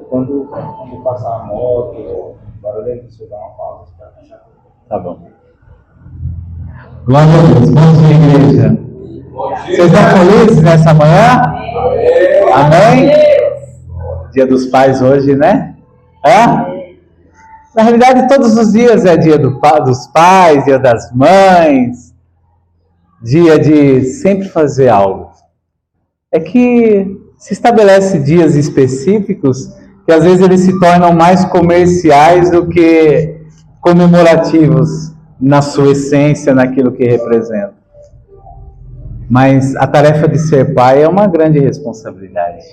Quando passar a moto, barulho, você dá uma pausa. Tá bom. Glória a Deus. Bom dia, igreja. Vocês estão felizes nessa manhã? Amém? Dia dos Pais hoje, né? Na realidade, todos os dias é dia dos pais, dia das mães, dia de sempre fazer algo. É que se estabelece dias específicos que às vezes eles se tornam mais comerciais do que comemorativos na sua essência, naquilo que representa. Mas a tarefa de ser pai é uma grande responsabilidade.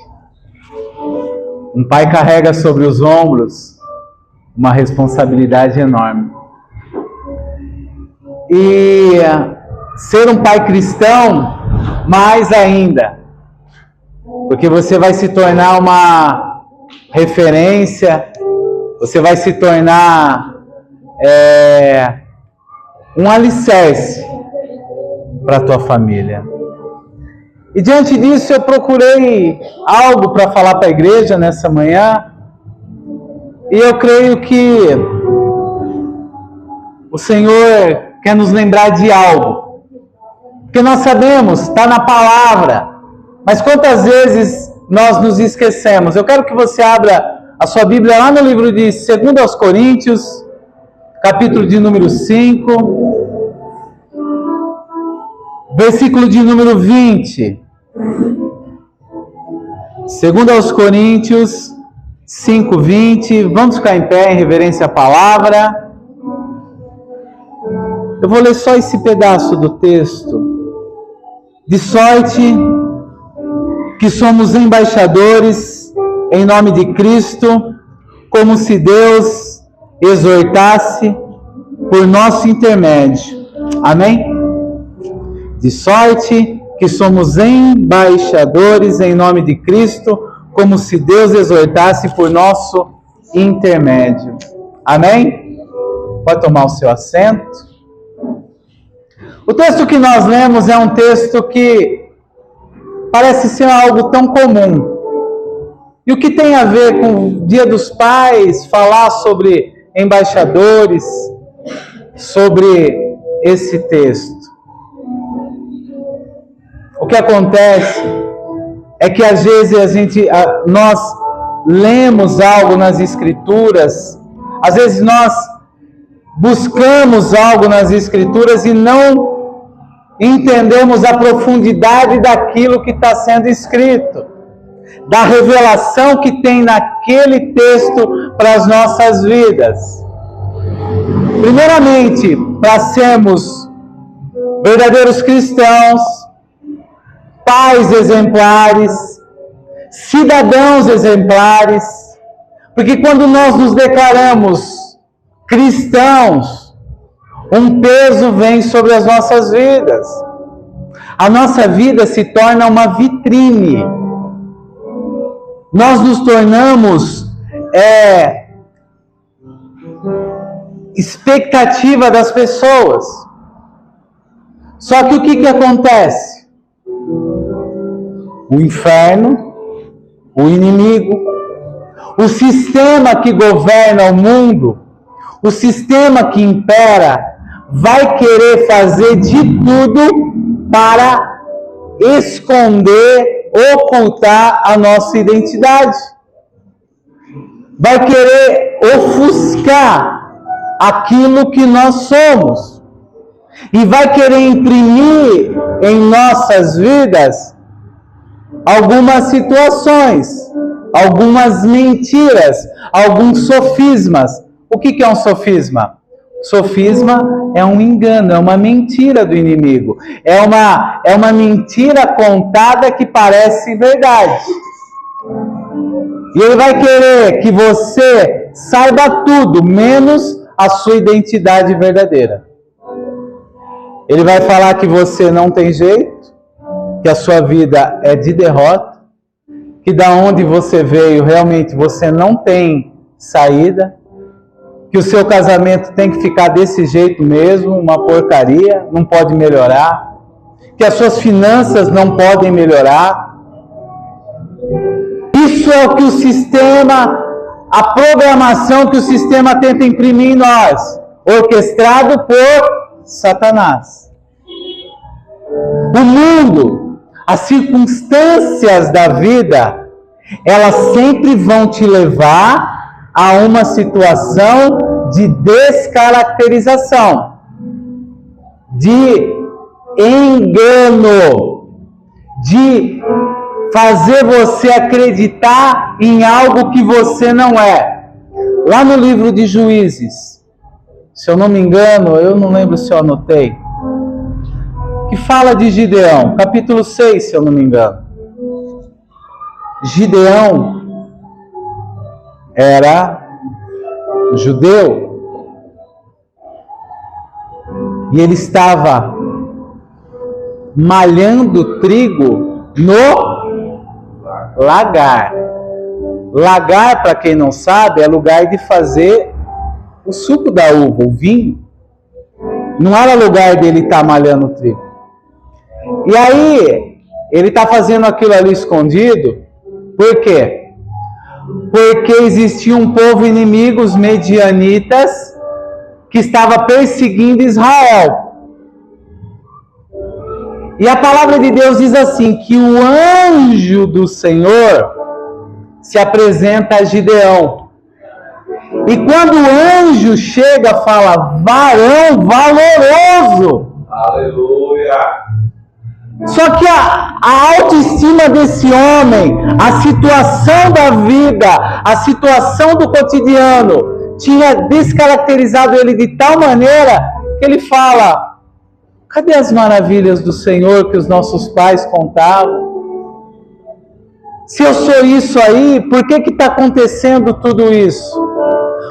Um pai carrega sobre os ombros uma responsabilidade enorme. E ser um pai cristão, mais ainda, porque você vai se tornar uma referência, você vai se tornar um alicerce para a tua família. E diante disso eu procurei algo para falar para a igreja nessa manhã, e eu creio que o Senhor quer nos lembrar de algo, porque nós sabemos, está na palavra, mas quantas vezes nós nos esquecemos? Eu quero que você abra a sua Bíblia lá no livro de 2 Coríntios, capítulo de número 5, versículo de número 20. 2 Coríntios 5, 20. Vamos ficar em pé em reverência à palavra. Eu vou ler só esse pedaço do texto. De sorte que somos embaixadores em nome de Cristo, como se Deus exortasse por nosso intermédio. Amém? De sorte que somos embaixadores em nome de Cristo, como se Deus exortasse por nosso intermédio. Amém? Pode tomar o seu assento. O texto que nós lemos é um texto que parece ser algo tão comum. E o que tem a ver com o Dia dos Pais, falar sobre embaixadores, sobre esse texto? O que acontece é que às vezes nós lemos algo nas Escrituras, às vezes nós buscamos algo nas Escrituras e não entendemos a profundidade daquilo que está sendo escrito, da revelação que tem naquele texto para as nossas vidas. Primeiramente, para sermos verdadeiros cristãos, pais exemplares, cidadãos exemplares, porque quando nós nos declaramos cristãos, um peso vem sobre as nossas vidas. A nossa vida se torna uma vitrine. Nós nos tornamos expectativa das pessoas. Só que o que acontece? O inferno, o inimigo, o sistema que governa o mundo, o sistema que impera, vai querer fazer de tudo para esconder, ocultar a nossa identidade. Vai querer ofuscar aquilo que nós somos. E vai querer imprimir em nossas vidas algumas situações, algumas mentiras, alguns sofismas. O que é um sofisma? Sofisma é um engano, é uma mentira do inimigo. É uma mentira contada que parece verdade. E ele vai querer que você saiba tudo, menos a sua identidade verdadeira. Ele vai falar que você não tem jeito, que a sua vida é de derrota, que da onde você veio realmente você não tem saída, que o seu casamento tem que ficar desse jeito mesmo, uma porcaria, não pode melhorar, que as suas finanças não podem melhorar. Isso é o que o sistema, a programação que o sistema tenta imprimir em nós, orquestrado por Satanás. O mundo, as circunstâncias da vida, elas sempre vão te levar a uma situação de descaracterização, de engano, de fazer você acreditar em algo que você não é. Lá no livro de Juízes, se eu não me engano, eu não lembro se eu anotei, que fala de Gideão, capítulo 6, se eu não me engano. Gideão era judeu e ele estava malhando trigo no lagar. Lagar, para quem não sabe, é lugar de fazer o suco da uva, o vinho. Não era lugar dele estar malhando trigo. E aí, ele está fazendo aquilo ali escondido. Por quê? Porque existia um povo inimigo, os medianitas, que estava perseguindo Israel. E a palavra de Deus diz assim, que o anjo do Senhor se apresenta a Gideão. E quando o anjo chega, fala, varão valoroso. Aleluia! Só que a autoestima desse homem, a situação da vida, a situação do cotidiano, tinha descaracterizado ele de tal maneira que ele fala, cadê as maravilhas do Senhor que os nossos pais contavam? Se eu sou isso aí, por que está acontecendo tudo isso?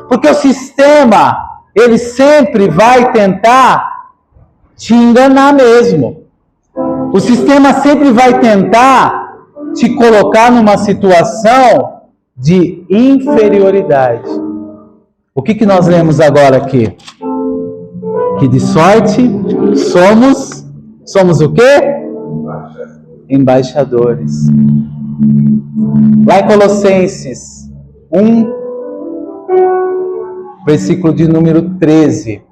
Porque o sistema, ele sempre vai tentar te enganar mesmo. O sistema sempre vai tentar te colocar numa situação de inferioridade. O que nós lemos agora aqui? Que de sorte somos o quê? Embaixadores. Lá em Colossenses 1, versículo de número 13,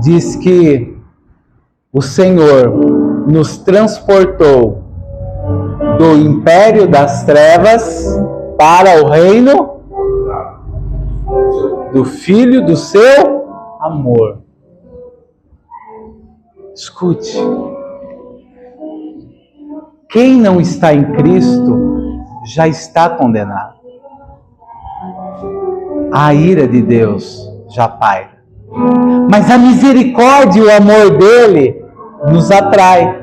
diz que o Senhor nos transportou do império das trevas para o reino do Filho do seu amor. Escute. Quem não está em Cristo já está condenado. A ira de Deus já paira. Mas a misericórdia e o amor dele nos atrai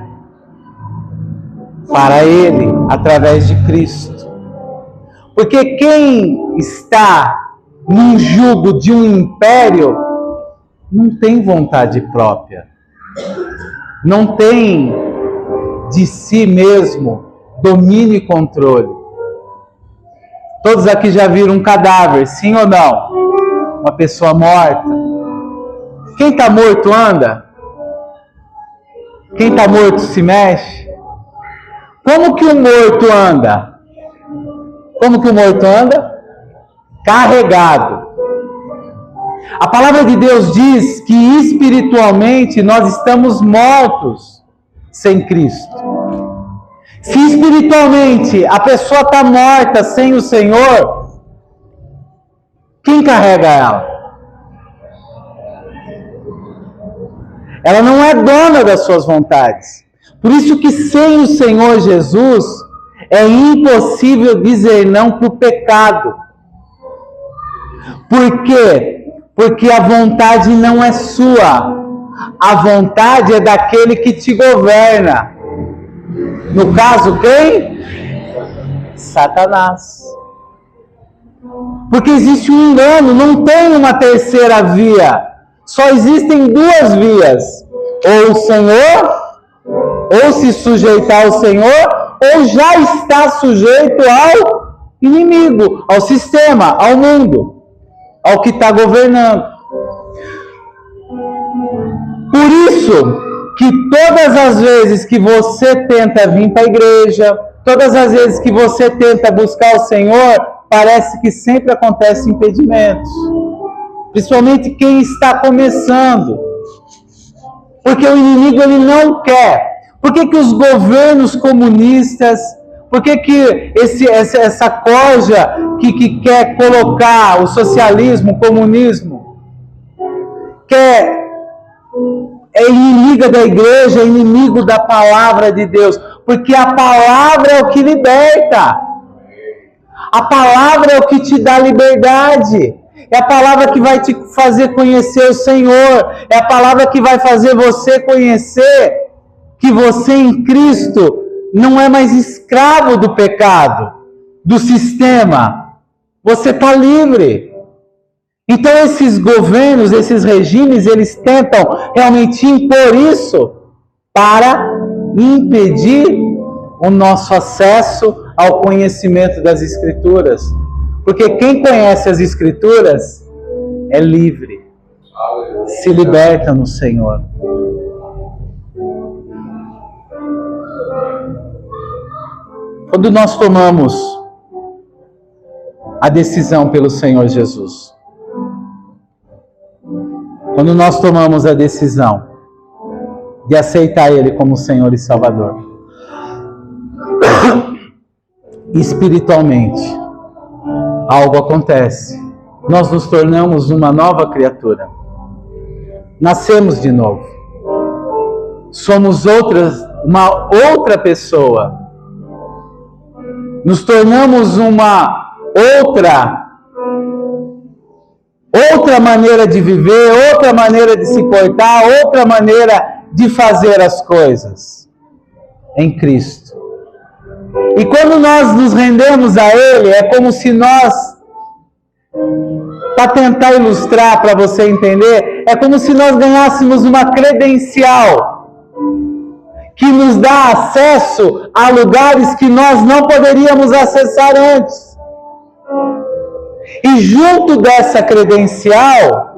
para ele através de Cristo. Porque quem está num jugo de um império não tem vontade própria. Não tem de si mesmo domínio e controle. Todos aqui já viram um cadáver, sim ou não? Uma pessoa morta. Quem está morto anda? Quem está morto se mexe? Como que o morto anda? Como que o morto anda? Carregado. A palavra de Deus diz que espiritualmente nós estamos mortos sem Cristo. Se espiritualmente a pessoa está morta sem o Senhor, quem carrega ela? Ela não é dona das suas vontades. Por isso que sem o Senhor Jesus é impossível dizer não para o pecado. Por quê? Porque a vontade não é sua. A vontade é daquele que te governa. No caso, quem? Satanás. Porque existe um engano, não tem uma terceira via. Só existem duas vias. Ou o Senhor, ou se sujeitar ao Senhor, ou já está sujeito ao inimigo, ao sistema, ao mundo, ao que está governando. Por isso que todas as vezes que você tenta vir para a igreja, todas as vezes que você tenta buscar o Senhor, parece que sempre acontecem impedimentos. Principalmente quem está começando. Porque o inimigo ele não quer. Por que os governos comunistas, por que essa corja que quer colocar o socialismo, o comunismo, é inimiga da igreja, é inimigo da palavra de Deus? Porque a palavra é o que liberta. A palavra é o que te dá liberdade. É a palavra que vai te fazer conhecer o Senhor. É a palavra que vai fazer você conhecer que você em Cristo não é mais escravo do pecado, do sistema. Você está livre. Então esses governos, esses regimes, eles tentam realmente impor isso para impedir o nosso acesso ao conhecimento das Escrituras. Porque quem conhece as Escrituras é livre, se liberta no Senhor. Quando nós tomamos a decisão pelo Senhor Jesus, quando nós tomamos a decisão de aceitar Ele como Senhor e Salvador, espiritualmente, algo acontece. Nós nos tornamos uma nova criatura. Nascemos de novo. Somos uma outra pessoa. Nos tornamos uma outra maneira de viver, outra maneira de se portar, outra maneira de fazer as coisas em Cristo. E quando nós nos rendemos a Ele, é como se nós, para tentar ilustrar, para você entender, é como se nós ganhássemos uma credencial que nos dá acesso a lugares que nós não poderíamos acessar antes. E junto dessa credencial,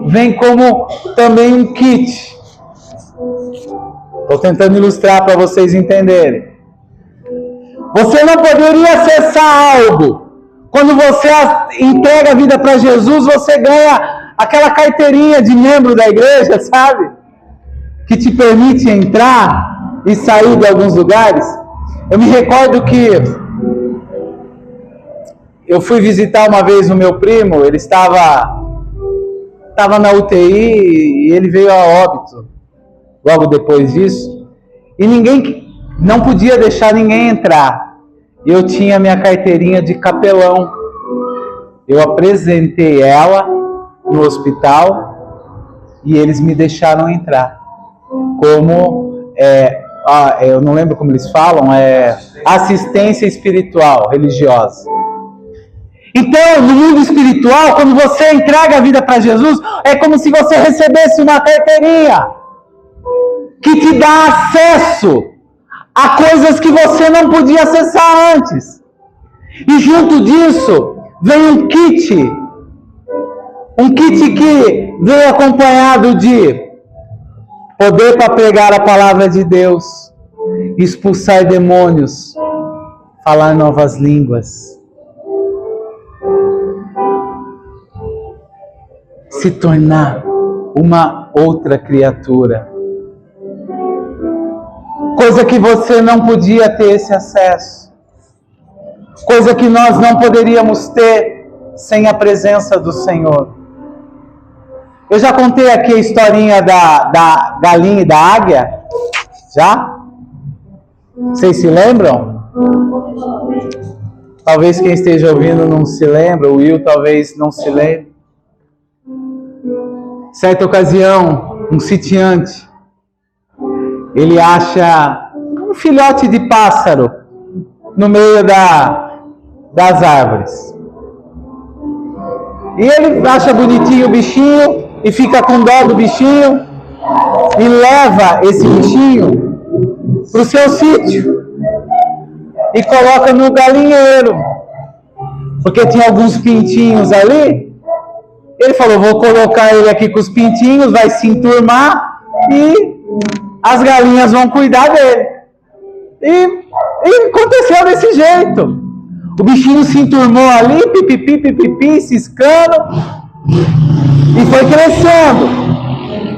vem como também um kit. Estou tentando ilustrar para vocês entenderem. Você não poderia acessar algo. Quando você entrega a vida para Jesus, você ganha aquela carteirinha de membro da igreja, sabe? Que te permite entrar e sair de alguns lugares. Eu me recordo que eu fui visitar uma vez o meu primo, ele estava na UTI e ele veio a óbito logo depois disso. E não podia deixar ninguém entrar. Eu tinha minha carteirinha de capelão. Eu apresentei ela no hospital e eles me deixaram entrar. Como, eu não lembro como eles falam, assistência espiritual, religiosa. Então, no mundo espiritual, quando você entrega a vida para Jesus, é como se você recebesse uma carteirinha que te dá acesso a coisas que você não podia acessar antes. E junto disso, vem um kit que vem acompanhado de poder para pregar a palavra de Deus, expulsar demônios, falar novas línguas, se tornar uma outra criatura. Coisa que você não podia ter esse acesso. Coisa que nós não poderíamos ter sem a presença do Senhor. Eu já contei aqui a historinha da galinha e da águia? Já? Vocês se lembram? Talvez quem esteja ouvindo não se lembra, o Will talvez não se lembre. Certa ocasião, um sitiante, ele acha um filhote de pássaro no meio das árvores. E ele acha bonitinho o bichinho e fica com dó do bichinho e leva esse bichinho para o seu sítio e coloca no galinheiro. porque tinha alguns pintinhos ali. Ele falou, vou colocar ele aqui com os pintinhos, vai se enturmar e as galinhas vão cuidar dele. E aconteceu desse jeito. O bichinho se enturmou ali, pipipi, pipipi, ciscando, e foi crescendo.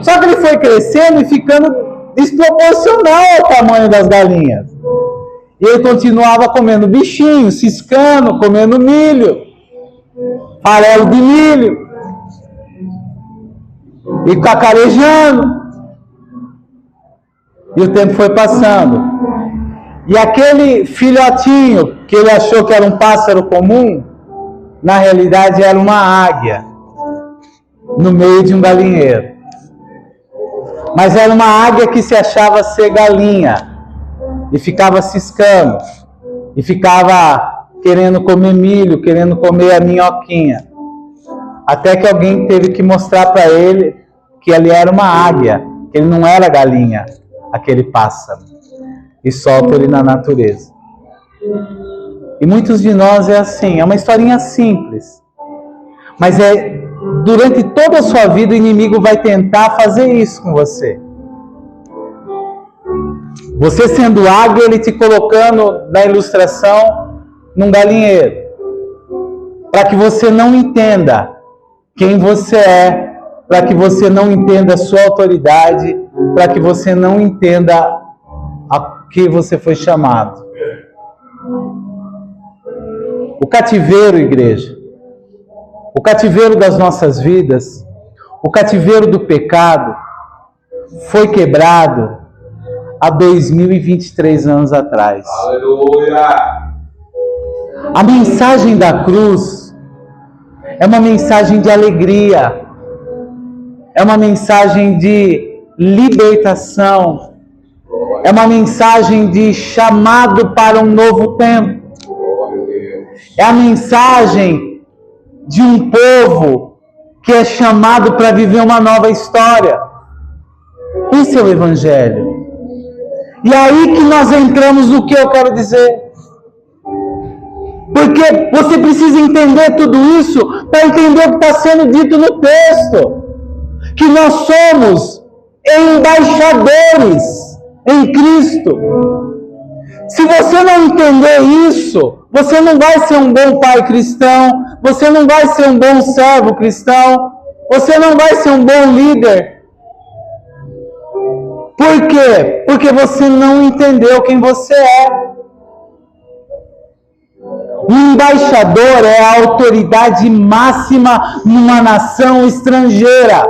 Só que ele foi crescendo e ficando desproporcional ao tamanho das galinhas. E ele continuava comendo bichinho, ciscando, comendo milho, farelo de milho, e cacarejando. E o tempo foi passando. E aquele filhotinho, que ele achou que era um pássaro comum, na realidade era uma águia, no meio de um galinheiro. Mas era uma águia que se achava ser galinha, e ficava ciscando, e ficava querendo comer milho, querendo comer a minhoquinha. Até que alguém teve que mostrar para ele que ele era uma águia, que ele não era galinha, aquele pássaro. E solta ele na natureza. E muitos de nós é assim, é uma historinha simples. Mas durante toda a sua vida o inimigo vai tentar fazer isso com você. Você sendo águia, ele te colocando na ilustração num galinheiro. Para que você não entenda quem você é, para que você não entenda a sua autoridade, para que você não entenda a que você foi chamado. O cativeiro, igreja, o cativeiro das nossas vidas, o cativeiro do pecado, foi quebrado há 2023 anos atrás. Aleluia! A mensagem da cruz é uma mensagem de alegria, é uma mensagem de libertação, é uma mensagem de chamado para um novo tempo. É a mensagem de um povo que é chamado para viver uma nova história. Esse é o Evangelho. E é aí que nós entramos no que eu quero dizer. Porque você precisa entender tudo isso para entender o que está sendo dito no texto. Que nós somos embaixadores em Cristo. Se você não entender isso, você não vai ser um bom pai cristão, você não vai ser um bom servo cristão, você não vai ser um bom líder. Por quê? Porque você não entendeu quem você é. O embaixador é a autoridade máxima numa nação estrangeira.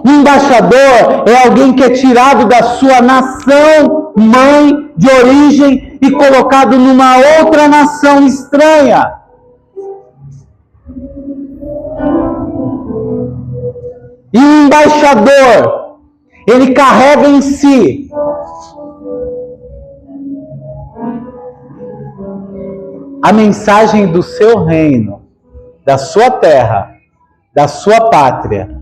O embaixador é alguém que é tirado da sua nação mãe de origem e colocado numa outra nação estranha. E o embaixador, ele carrega em si a mensagem do seu reino, da sua terra, da sua pátria.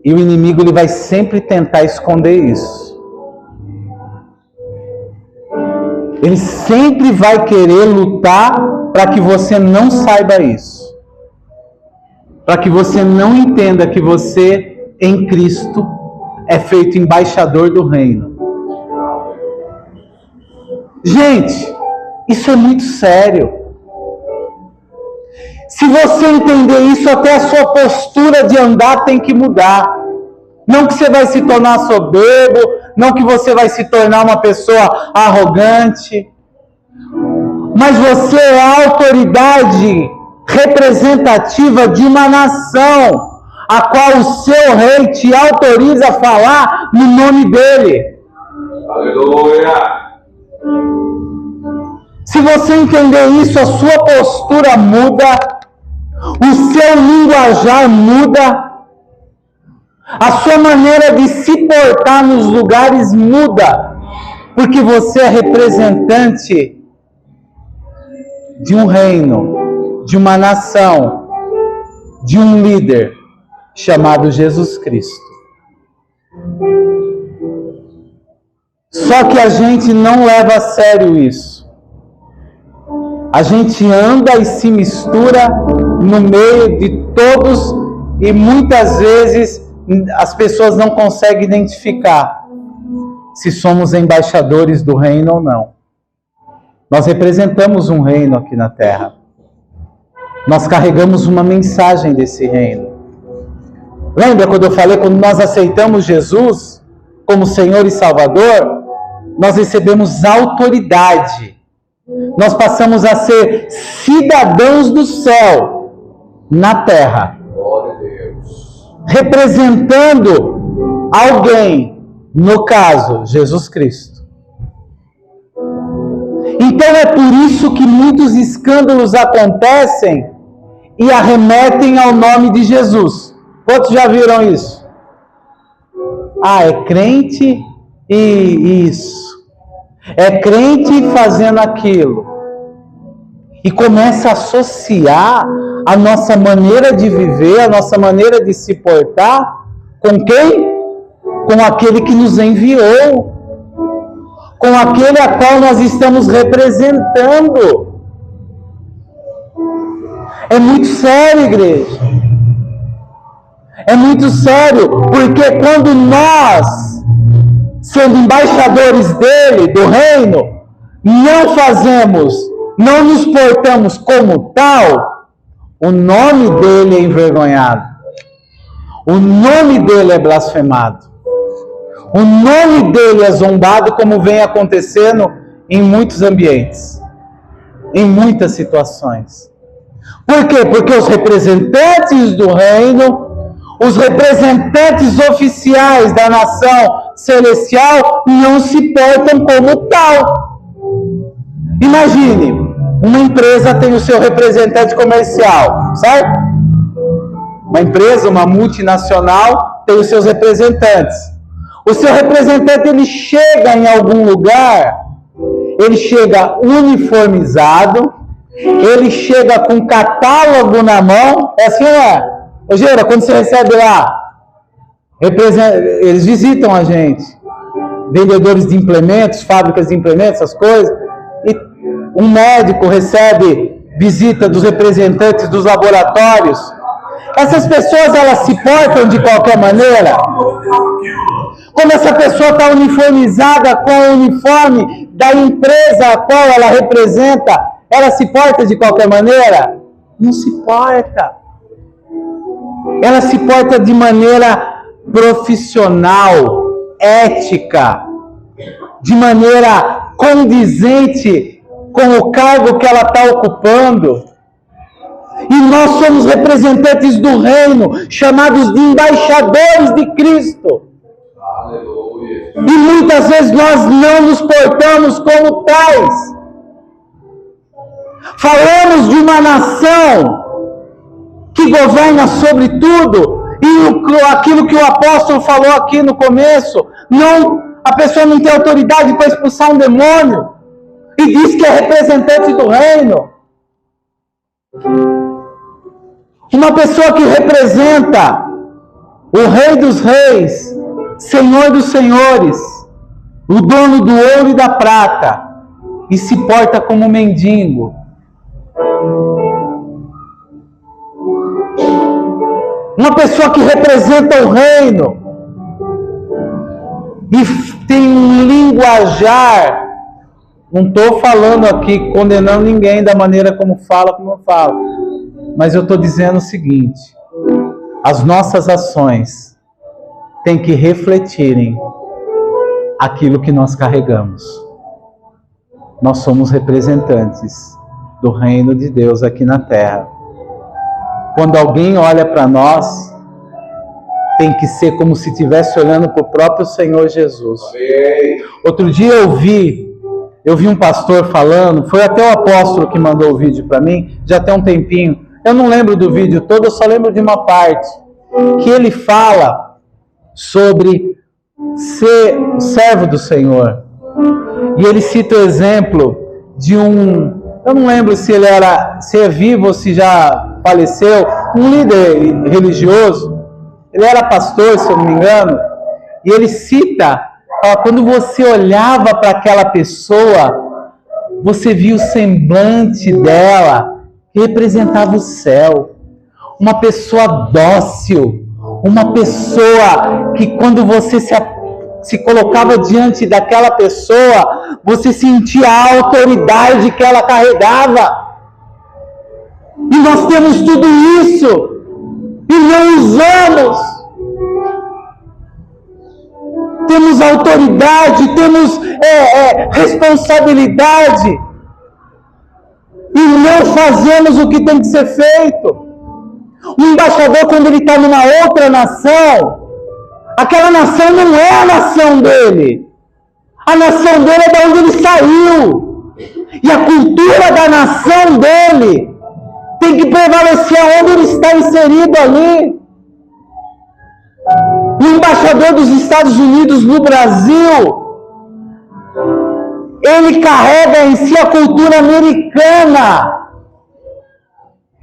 E o inimigo ele vai sempre tentar esconder isso. Ele sempre vai querer lutar para que você não saiba isso. Para que você não entenda que você, em Cristo, é feito embaixador do reino. Gente, isso é muito sério. Se você entender isso, até a sua postura de andar tem que mudar. Não que você vai se tornar soberbo, não que você vai se tornar uma pessoa arrogante, mas você é a autoridade representativa de uma nação, a qual o seu rei te autoriza a falar no nome dele. Aleluia! Se você entender isso, a sua postura muda, o seu linguajar muda, a sua maneira de se portar nos lugares muda, porque você é representante de um reino, de uma nação, de um líder chamado Jesus Cristo. Só que a gente não leva a sério isso. A gente anda e se mistura no meio de todos e muitas vezes as pessoas não conseguem identificar se somos embaixadores do reino ou não. Nós representamos um reino aqui na terra. Nós carregamos uma mensagem desse reino. Lembra quando eu falei, quando nós aceitamos Jesus como Senhor e Salvador, nós recebemos autoridade. Nós passamos a ser cidadãos do céu na terra. Glória a Deus. Representando alguém, no caso, Jesus Cristo. Então é por isso que muitos escândalos acontecem e arremetem ao nome de Jesus. Quantos já viram isso? Ah, é crente e isso. É crente fazendo aquilo. E começa a associar a nossa maneira de viver, a nossa maneira de se portar, com quem? Com aquele que nos enviou. Com aquele a qual nós estamos representando. É muito sério, igreja. É muito sério, porque quando nós, sendo embaixadores dele, do reino, não nos portamos como tal, o nome dele é envergonhado. O nome dele é blasfemado. O nome dele é zombado, como vem acontecendo em muitos ambientes, em muitas situações. Por quê? Porque os representantes do reino, os representantes oficiais da nação celestial não se portam como tal. Imagine, uma empresa tem o seu representante comercial, certo? Uma empresa, uma multinacional, tem os seus representantes. O seu representante, ele chega em algum lugar, ele chega uniformizado, ele chega com catálogo na mão, é assim, não é? Ô Geira, quando você recebe lá, eles visitam a gente, vendedores de implementos, fábricas de implementos, essas coisas, e um médico recebe visita dos representantes dos laboratórios. Essas pessoas, elas se portam de qualquer maneira? Quando essa pessoa está uniformizada com o uniforme da empresa a qual ela representa, ela se porta de qualquer maneira? Não se porta. Ela se porta de maneira profissional, ética, de maneira condizente com o cargo que ela está ocupando. E nós somos representantes do reino, chamados de embaixadores de Cristo. Aleluia. E muitas vezes nós não nos portamos como tais. Falamos de uma nação que governa sobre tudo, e aquilo que o apóstolo falou aqui no começo, a pessoa não tem autoridade para expulsar um demônio, e diz que é representante do reino. Uma pessoa que representa o Rei dos Reis, Senhor dos Senhores, o dono do ouro e da prata, e se porta como mendigo. Uma pessoa que representa o reino e tem um linguajar. Não estou falando aqui, condenando ninguém da maneira como fala, como não fala. Mas eu estou dizendo o seguinte: as nossas ações têm que refletirem aquilo que nós carregamos. Nós somos representantes do reino de Deus aqui na terra. Quando alguém olha para nós, tem que ser como se estivesse olhando para o próprio Senhor Jesus. Amém. Outro dia eu vi um pastor falando, foi até o apóstolo que mandou o vídeo para mim, já tem um tempinho. Eu não lembro do vídeo todo, eu só lembro de uma parte, que ele fala sobre ser servo do Senhor. E ele cita o exemplo de eu não lembro se ele é vivo ou se já faleceu, um líder religioso. Ele era pastor, se eu não me engano, e ele cita, quando você olhava para aquela pessoa, você viu o semblante dela, representava o céu. Uma pessoa dócil, uma pessoa que quando você se colocava diante daquela pessoa, você sentia a autoridade que ela carregava. E nós temos tudo isso e não usamos. Temos autoridade, temos responsabilidade e não fazemos o que tem que ser feito. O embaixador, quando ele está numa outra nação, aquela nação não é a nação dele. A nação dele é de onde ele saiu. E a cultura da nação dele tem que prevalecer onde ele está inserido ali. O embaixador dos Estados Unidos no Brasil, ele carrega em si a cultura americana.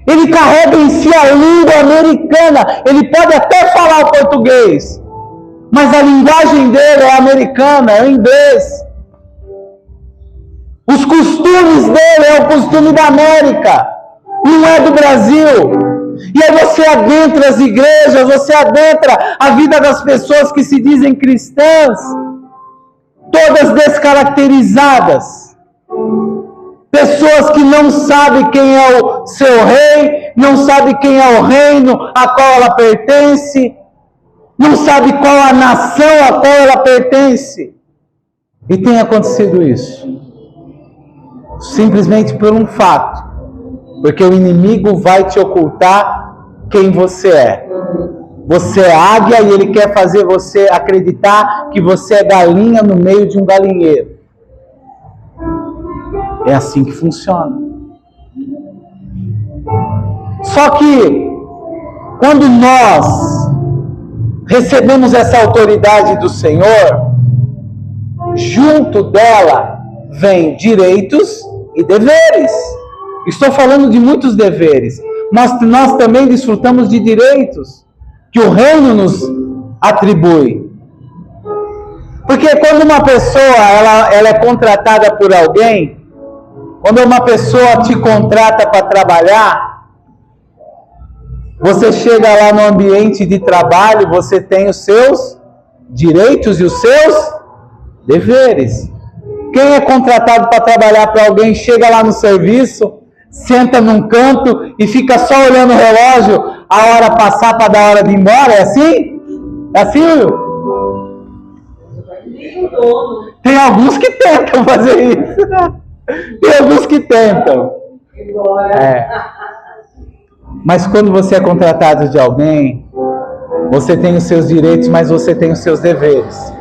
Ele carrega em si a língua americana. Ele pode até falar o português, mas a linguagem dele é americana, é o inglês. Os costumes dele é o costume da América, não é do Brasil. E aí você adentra as igrejas, você adentra a vida das pessoas que se dizem cristãs, todas descaracterizadas. Pessoas que não sabem quem é o seu rei, não sabem quem é o reino a qual ela pertence, não sabe qual a nação a qual ela pertence. E tem acontecido isso, simplesmente por um fato. Porque o inimigo vai te ocultar quem você é. Você é águia e ele quer fazer você acreditar que você é galinha no meio de um galinheiro. É assim que funciona. Só que, quando nós recebemos essa autoridade do Senhor, junto dela vem direitos e deveres. Estou falando de muitos deveres, mas nós também desfrutamos de direitos que o reino nos atribui. Porque quando uma pessoa ela é contratada por alguém, quando uma pessoa te contrata para trabalhar, você chega lá no ambiente de trabalho, você tem os seus direitos e os seus deveres. Quem é contratado para trabalhar para alguém, chega lá no serviço, senta num canto e fica só olhando o relógio, a hora passar para dar a hora de ir embora, é assim? É assim, Will? Tem alguns que tentam fazer isso. Tem alguns que tentam. Mas quando você é contratado de alguém, você tem os seus direitos, mas você tem os seus deveres.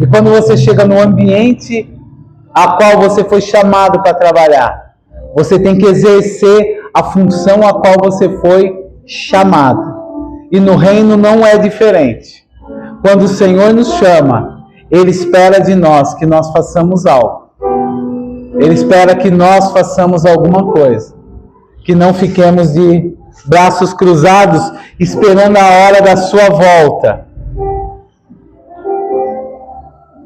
E quando você chega no ambiente a qual você foi chamado para trabalhar, você tem que exercer a função a qual você foi chamado. E no reino não é diferente. Quando o Senhor nos chama, Ele espera de nós que nós façamos algo. Ele espera que nós façamos alguma coisa. Que não fiquemos de braços cruzados esperando a hora da sua volta.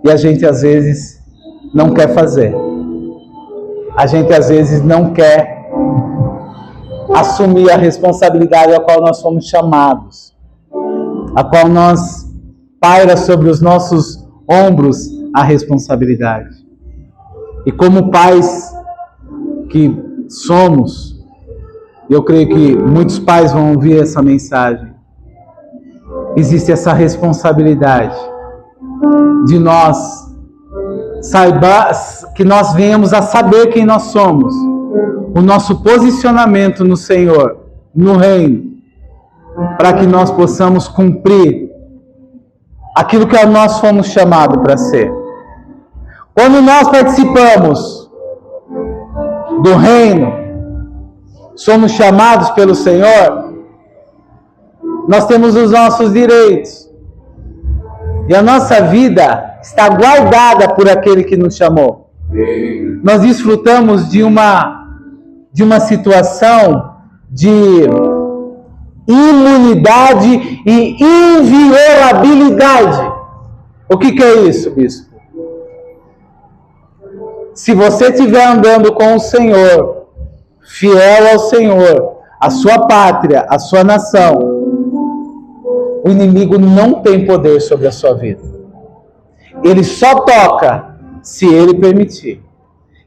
E a gente às vezes não quer fazer. A gente às vezes não quer assumir a responsabilidade a qual nós fomos chamados, a qual nós paira sobre os nossos ombros a responsabilidade. E como pais que somos, eu creio que muitos pais vão ouvir essa mensagem, existe essa responsabilidade de nós que nós venhamos a saber quem nós somos, o nosso posicionamento no Senhor, no reino, para que nós possamos cumprir aquilo que nós fomos chamados para ser. Quando nós participamos do reino, somos chamados pelo Senhor, nós temos os nossos direitos. E a nossa vida está guardada por aquele que nos chamou. Nós desfrutamos de uma situação de imunidade e inviolabilidade. O que é isso, bispo? se você estiver andando com o Senhor, fiel ao Senhor, a sua pátria, a sua nação, o inimigo não tem poder sobre a sua vida. Ele só toca se ele permitir.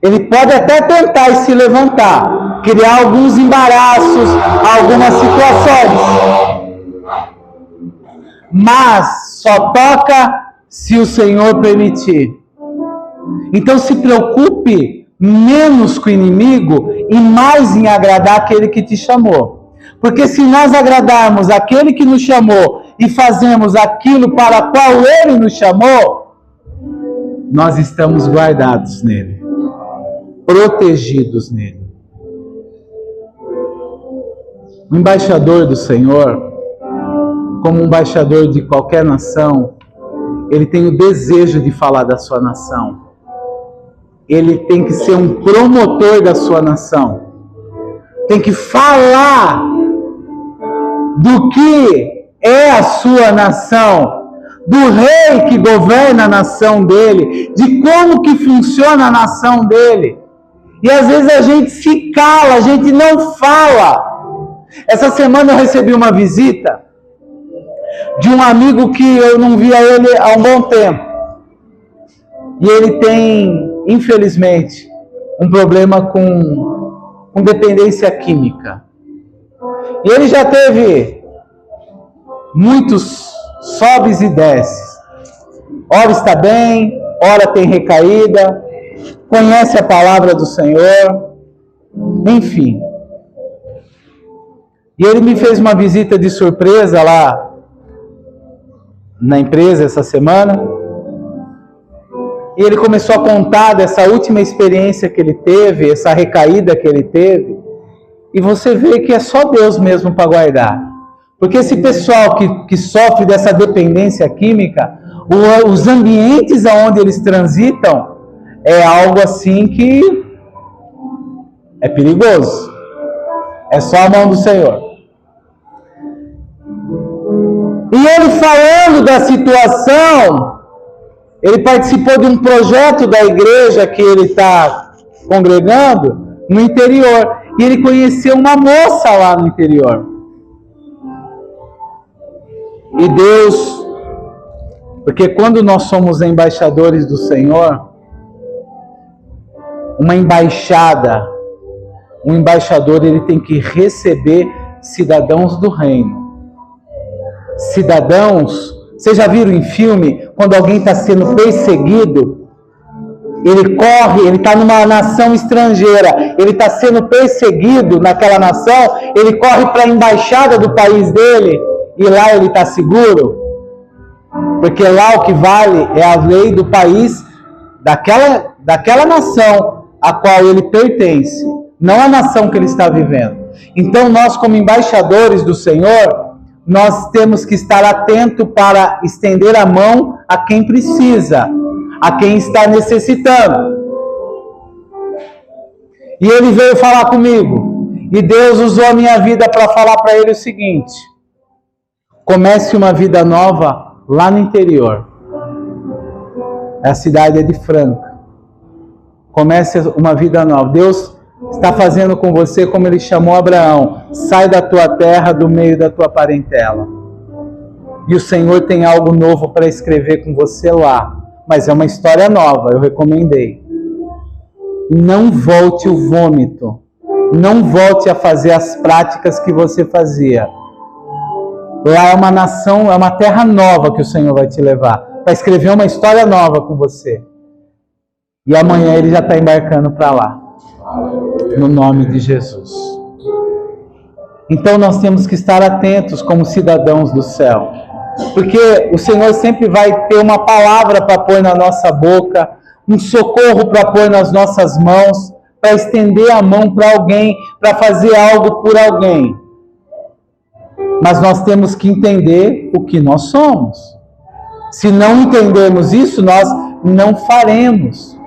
Ele pode até tentar se levantar, criar alguns embaraços, algumas situações, mas só toca se o Senhor permitir. Então se preocupe menos com o inimigo e mais em agradar aquele que te chamou. Porque se nós agradarmos aquele que nos chamou e fazemos aquilo para o qual ele nos chamou, nós estamos guardados nele, protegidos nele. O embaixador do Senhor, como um embaixador de qualquer nação, ele tem o desejo de falar da sua nação. Ele tem que ser um promotor da sua nação. Tem que falar do que é a sua nação, do rei que governa a nação dele, de como que funciona a nação dele. E às vezes a gente se cala, a gente não fala. Essa semana eu recebi uma visita de um amigo que eu não via ele há um bom tempo. E ele tem, infelizmente, um problema com dependência química. E ele já teve muitos sobes e desces. Ora está bem, ora tem recaída, conhece a palavra do Senhor, enfim. E ele me fez uma visita de surpresa lá na empresa essa semana. E ele começou a contar dessa última experiência que ele teve, essa recaída que ele teve. E você vê que é só Deus mesmo para guardar. Porque esse pessoal que sofre dessa dependência química, os ambientes onde eles transitam, é algo assim que é perigoso. É só a mão do Senhor. E ele falando da situação, ele participou de um projeto da igreja que ele está congregando no interior. E ele conheceu uma moça lá no interior. E Deus, porque quando nós somos embaixadores do Senhor, uma embaixada, um embaixador, ele tem que receber cidadãos do reino. Cidadãos, vocês já viram em filme, quando alguém está sendo perseguido, ele corre, ele está numa nação estrangeira, ele está sendo perseguido naquela nação, ele corre para a embaixada do país dele, e lá ele está seguro, porque lá o que vale é a lei do país, daquela nação a qual ele pertence, não a nação que ele está vivendo. Então nós, como embaixadores do Senhor, nós temos que estar atento para estender a mão a quem precisa, a quem está necessitando. E ele veio falar comigo, e Deus usou a minha vida para falar para ele o seguinte: comece uma vida nova lá no interior. A cidade é de Franca. Comece uma vida nova. Deus está fazendo com você como ele chamou Abraão. Sai da tua terra, do meio da tua parentela. E o Senhor tem algo novo para escrever com você lá. Mas é uma história nova, eu recomendei. Não volte o vômito. Não volte a fazer as práticas que você fazia. Lá é uma nação, é uma terra nova que o Senhor vai te levar. Para escrever uma história nova com você. E amanhã ele já está embarcando para lá. No nome de Jesus. Então nós temos que estar atentos como cidadãos do céu. Porque o Senhor sempre vai ter uma palavra para pôr na nossa boca, um socorro para pôr nas nossas mãos, para estender a mão para alguém, para fazer algo por alguém. Mas nós temos que entender o que nós somos. Se não entendermos isso, nós não faremos.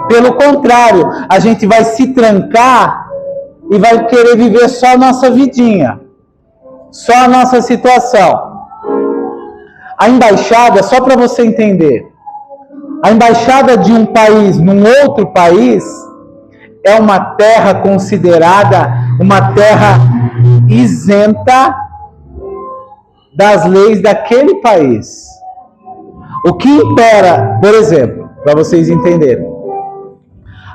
Pelo contrário, a gente vai se trancar e vai querer viver só a nossa vidinha, só a nossa situação. A embaixada, só para você entender, A embaixada de um país num outro país é uma terra considerada uma terra isenta das leis daquele país. O que impera, por exemplo, para vocês entenderem,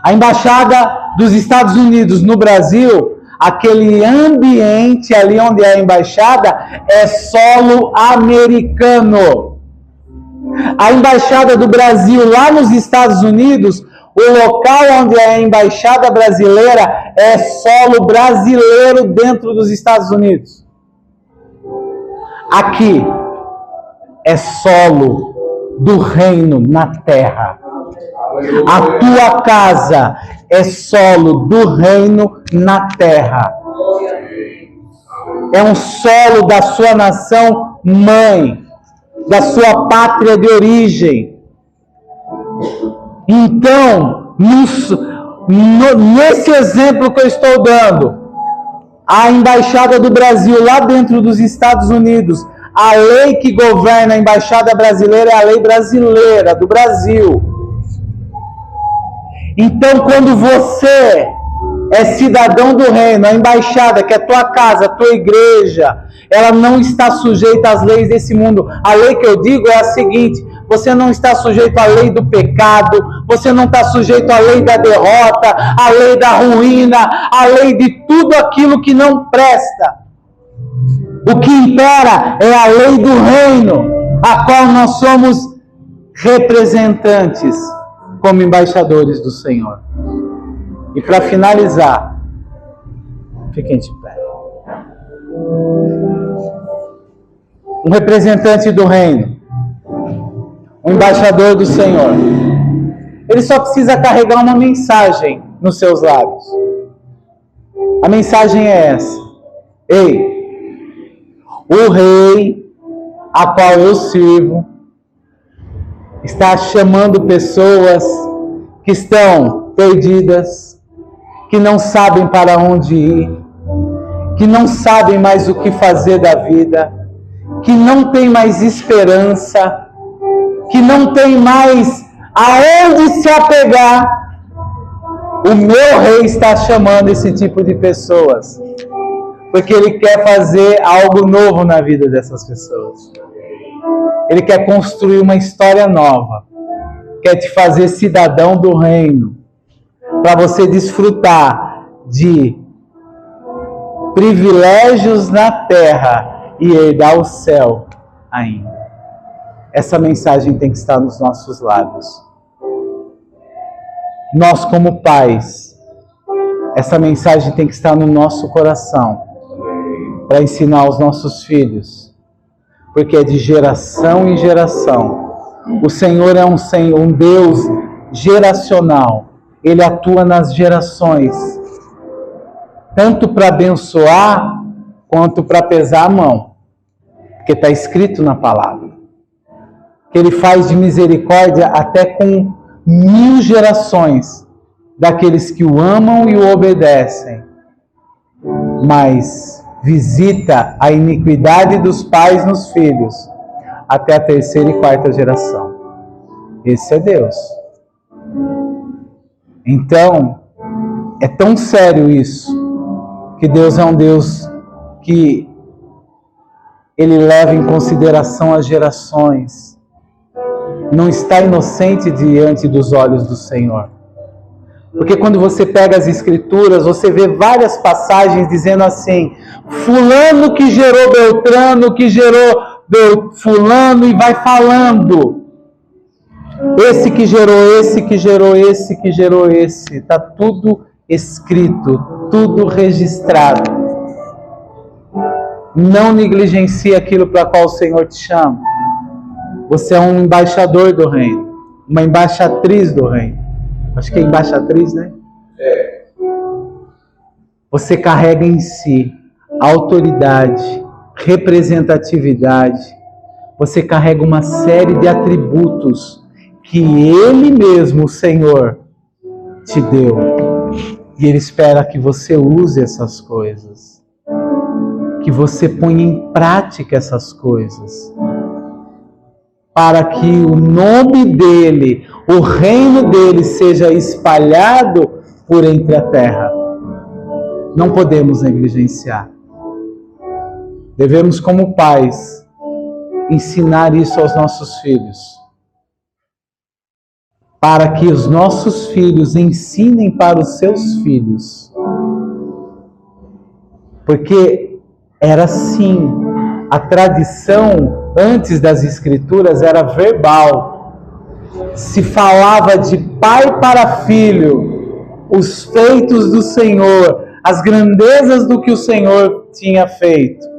a embaixada dos Estados Unidos no Brasil, aquele ambiente ali onde é a embaixada é solo americano. A embaixada do Brasil lá nos Estados Unidos, o local onde é a embaixada brasileira é solo brasileiro dentro dos Estados Unidos. Aqui é solo do reino na terra. A tua casa é solo do reino na terra. É um solo da sua nação mãe, da sua pátria de origem. Então, nesse exemplo que eu estou dando, a embaixada do Brasil lá dentro dos Estados Unidos, a lei que governa a embaixada brasileira é a lei brasileira do Brasil. Então, quando você é cidadão do reino, a embaixada, que é tua casa, tua igreja, ela não está sujeita às leis desse mundo. A lei que eu digo é a seguinte: você não está sujeito à lei do pecado, você não está sujeito à lei da derrota, à lei da ruína, à lei de tudo aquilo que não presta. O que impera é a lei do reino, a qual nós somos representantes como embaixadores do Senhor. E para finalizar, fiquem de pé. Um representante do reino, um embaixador do Senhor, ele só precisa carregar uma mensagem nos seus lábios. A mensagem é essa: ei, o rei a qual eu sirvo está chamando pessoas que estão perdidas, que não sabem para onde ir, que não sabem mais o que fazer da vida, que não tem mais esperança, que não tem mais aonde se apegar. O meu rei está chamando esse tipo de pessoas, porque ele quer fazer algo novo na vida dessas pessoas. Ele quer construir uma história nova, quer te fazer cidadão do reino, para você desfrutar de privilégios na terra e herdar o céu ainda. Essa mensagem tem que estar nos nossos lábios. Nós, como pais, essa mensagem tem que estar no nosso coração, para ensinar aos nossos filhos, porque é de geração em geração. O Senhor é um Deus geracional. Ele atua nas gerações, tanto para abençoar, quanto para pesar a mão, porque está escrito na palavra, que Ele faz de misericórdia até com 1000 gerações, daqueles que o amam e o obedecem, mas visita a iniquidade dos pais nos filhos, até a 3ª e 4ª geração. Esse é Deus. Então, é tão sério isso, que Deus é um Deus que Ele leva em consideração as gerações. Não está inocente diante dos olhos do Senhor. Porque quando você pega as Escrituras, você vê várias passagens dizendo assim: fulano que gerou Beltrano, que gerou fulano, e vai falando. Esse que gerou esse, que gerou esse, que gerou esse. Está tudo escrito, tudo registrado. Não negligencie aquilo para qual o Senhor te chama. Você é um embaixador do reino, uma embaixatriz do reino. Acho que é embaixatriz, né? É. Você carrega em si autoridade, representatividade. Você carrega uma série de atributos que Ele mesmo, o Senhor, te deu. E Ele espera que você use essas coisas, que você ponha em prática essas coisas. para que o nome dele, o reino dele seja espalhado por entre a terra. Não podemos negligenciar. Devemos, como pais, ensinar isso aos nossos filhos, para que os nossos filhos ensinem para os seus filhos. Porque era assim, a tradição antes das Escrituras era verbal. Se falava de pai para filho, os feitos do Senhor, as grandezas do que o Senhor tinha feito.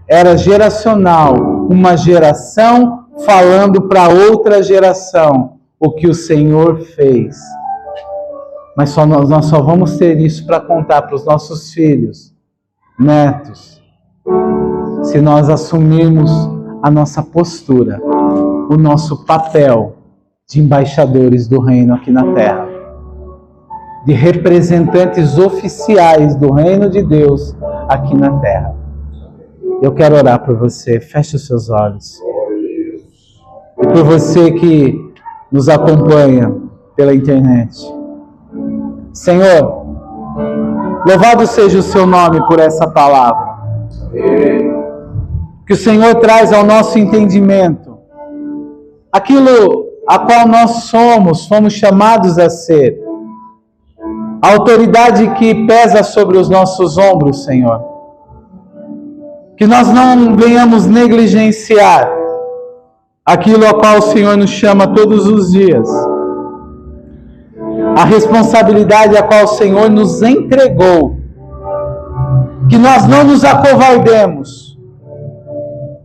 Era geracional, uma geração falando para outra geração o que o Senhor fez. Mas nós só vamos ter isso para contar para os nossos filhos, netos, se nós assumirmos a nossa postura, o nosso papel de embaixadores do reino aqui na terra, de representantes oficiais do reino de Deus aqui na terra. Eu quero orar por você. Feche os seus olhos. E por você que nos acompanha pela internet. Senhor, louvado seja o seu nome por essa palavra. Que o Senhor traz ao nosso entendimento aquilo a qual nós fomos chamados a ser. A autoridade que pesa sobre os nossos ombros, Senhor. Que nós não venhamos negligenciar aquilo a qual o Senhor nos chama todos os dias. A responsabilidade a qual o Senhor nos entregou. Que nós não nos acovardemos.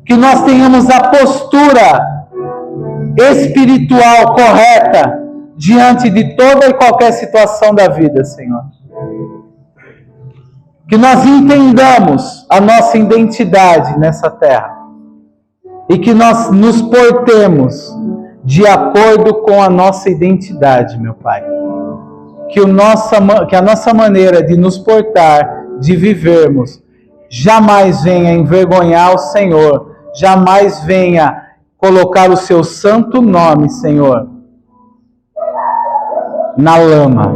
Que nós tenhamos a postura espiritual correta diante de toda e qualquer situação da vida, Senhor. Que nós entendamos a nossa identidade nessa terra. E que nós nos portemos de acordo com a nossa identidade, meu Pai. Que a nossa maneira de nos portar, de vivermos, jamais venha envergonhar o Senhor, jamais venha colocar o seu santo nome, Senhor, na lama.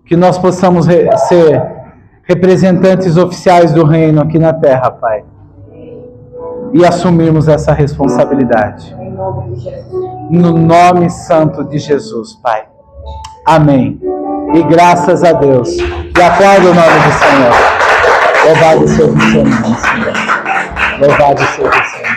Que nós possamos ser representantes oficiais do reino aqui na terra, Pai. E assumirmos essa responsabilidade. No nome santo de Jesus, Pai. Amém. E graças a Deus. E aplauda o nome do Senhor. Louvado seja o seu nome, Senhor. Louvado seja o Senhor.